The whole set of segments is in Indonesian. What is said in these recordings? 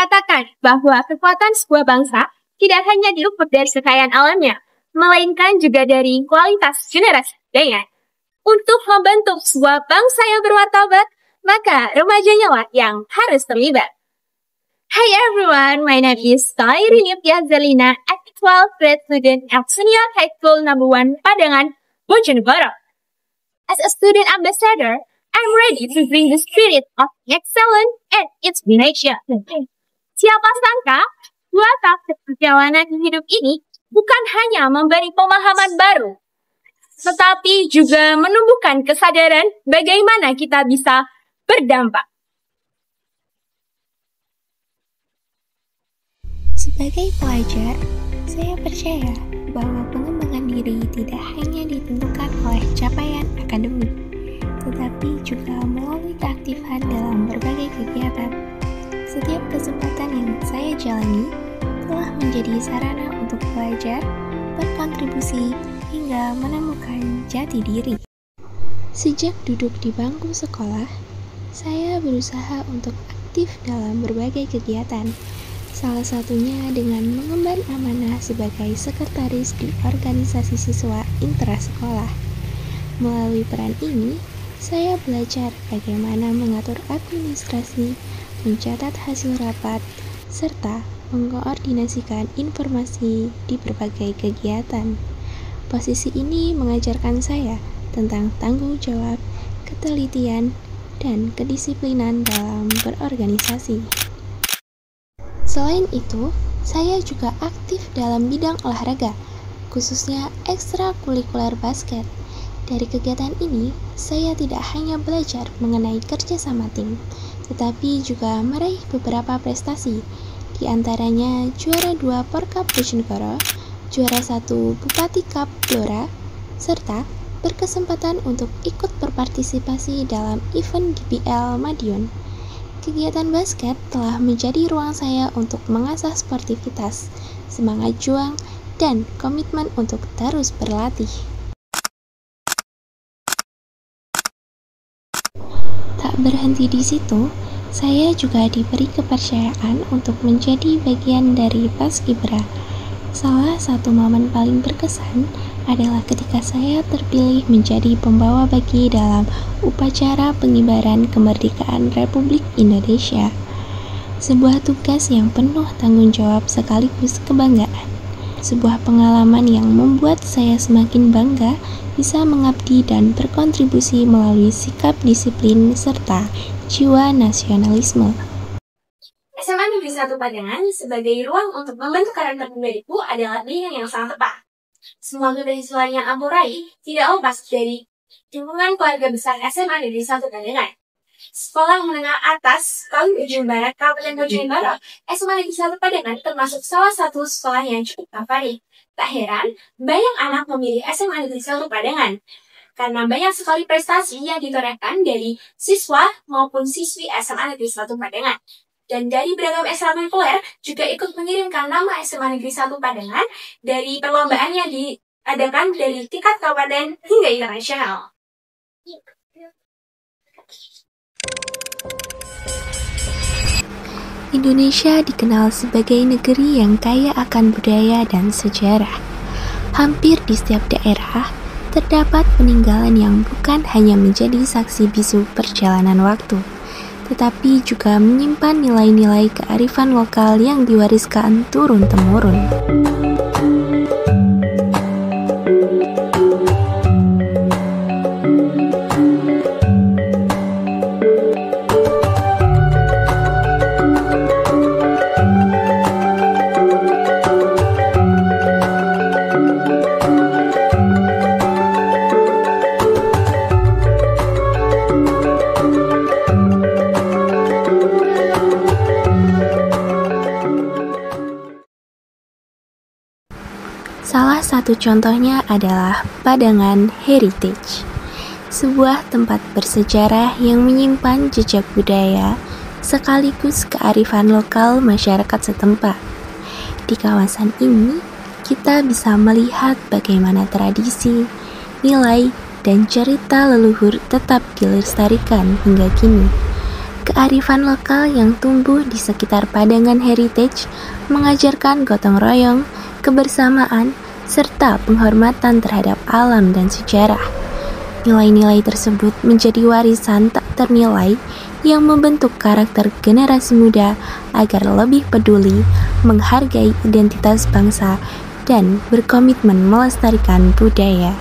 mengatakan bahwa kekuatan sebuah bangsa tidak hanya diukur dari kekayaan alamnya, melainkan juga dari kualitas generasi budaya. Untuk membentuk sebuah bangsa yang bermartabat, maka remajanya lah yang harus terlibat. Hi everyone, my name is Tairini Piazzalina, at 12th grade student at Senior High School Number 1 Padangan, Bojonegoro. As a student ambassador, I'm ready to bring the spirit of excellence and inspiration. Siapa sangka, 2 tahun perjalanan hidup ini bukan hanya memberi pemahaman baru, tetapi juga menumbuhkan kesadaran bagaimana kita bisa berdampak. Sebagai pelajar, saya percaya bahwa pengembangan diri tidak hanya ditentukan oleh capaian akademik, tetapi juga melalui keaktifan dalam berbagai kegiatan. Setiap kesempatan yang saya jalani telah menjadi sarana untuk belajar, berkontribusi, hingga menemukan jati diri. Sejak duduk di bangku sekolah, saya berusaha untuk aktif dalam berbagai kegiatan. Salah satunya dengan mengemban amanah sebagai sekretaris di organisasi siswa intrasekolah. Melalui peran ini, saya belajar bagaimana mengatur administrasi, mencatat hasil rapat, serta mengkoordinasikan informasi di berbagai kegiatan. Posisi ini mengajarkan saya tentang tanggung jawab, ketelitian, dan kedisiplinan dalam berorganisasi. Selain itu, saya juga aktif dalam bidang olahraga, khususnya ekstrakurikuler basket. Dari kegiatan ini, saya tidak hanya belajar mengenai kerjasama tim, tetapi juga meraih beberapa prestasi, di antaranya juara 2 Porkap Bojonegoro, juara 1 Bupati Cup Blora, serta berkesempatan untuk ikut berpartisipasi dalam event GBL Madiun. Kegiatan basket telah menjadi ruang saya untuk mengasah sportivitas, semangat juang, dan komitmen untuk terus berlatih. Tak berhenti di situ, saya juga diberi kepercayaan untuk menjadi bagian dari Paskibra. Salah satu momen paling berkesan adalah ketika saya terpilih menjadi pembawa baki dalam upacara pengibaran kemerdekaan Republik Indonesia. Sebuah tugas yang penuh tanggung jawab sekaligus kebanggaan. Sebuah pengalaman yang membuat saya semakin bangga bisa mengabdi dan berkontribusi melalui sikap disiplin serta jiwa nasionalisme. SMA Negeri 1 Padangan sebagai ruang untuk membentuk karakter pribadiku adalah pilihan yang sangat tepat. Semua keberhasilan yang aku raih tidak lepas dari dukungan keluarga besar SMA Negeri 1 Padangan. Sekolah menengah atas Ujung Barat, Kabupaten Bojonegoro, SMA Negeri 1 Padangan termasuk salah satu sekolah yang cukup favorit. Tak heran, banyak anak memilih SMA Negeri 1 Padangan, karena banyak sekali prestasi yang ditorehkan dari siswa maupun siswi SMA Negeri 1 Padangan. Dan dari beragam ekstrakurikuler juga ikut mengirimkan nama SMA Negeri 1 Padangan dari perlombaan yang diadakan dari tingkat kabupaten hingga internasional. Indonesia dikenal sebagai negeri yang kaya akan budaya dan sejarah. Hampir di setiap daerah terdapat peninggalan yang bukan hanya menjadi saksi bisu perjalanan waktu, tetapi juga menyimpan nilai-nilai kearifan lokal yang diwariskan turun-temurun. Salah satu contohnya adalah Padangan Heritage, sebuah tempat bersejarah yang menyimpan jejak budaya sekaligus kearifan lokal masyarakat setempat. Di kawasan ini, kita bisa melihat bagaimana tradisi, nilai, dan cerita leluhur tetap dilestarikan hingga kini. Kearifan lokal yang tumbuh di sekitar Padangan Heritage mengajarkan gotong royong, kebersamaan, serta penghormatan terhadap alam dan sejarah. Nilai-nilai tersebut menjadi warisan tak ternilai yang membentuk karakter generasi muda agar lebih peduli, menghargai identitas bangsa, dan berkomitmen melestarikan budaya.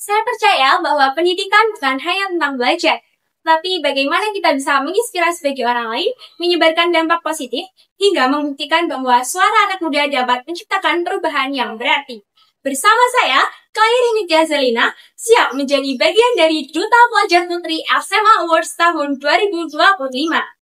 Saya percaya bahwa pendidikan bukan hanya tentang belajar, tapi bagaimana kita bisa menginspirasi bagi orang lain, menyebarkan dampak positif, hingga membuktikan bahwa suara anak muda dapat menciptakan perubahan yang berarti. Bersama saya, Claire Nitya Zelina, siap menjadi bagian dari Duta Pelajar Putri SMA Awards tahun 2025.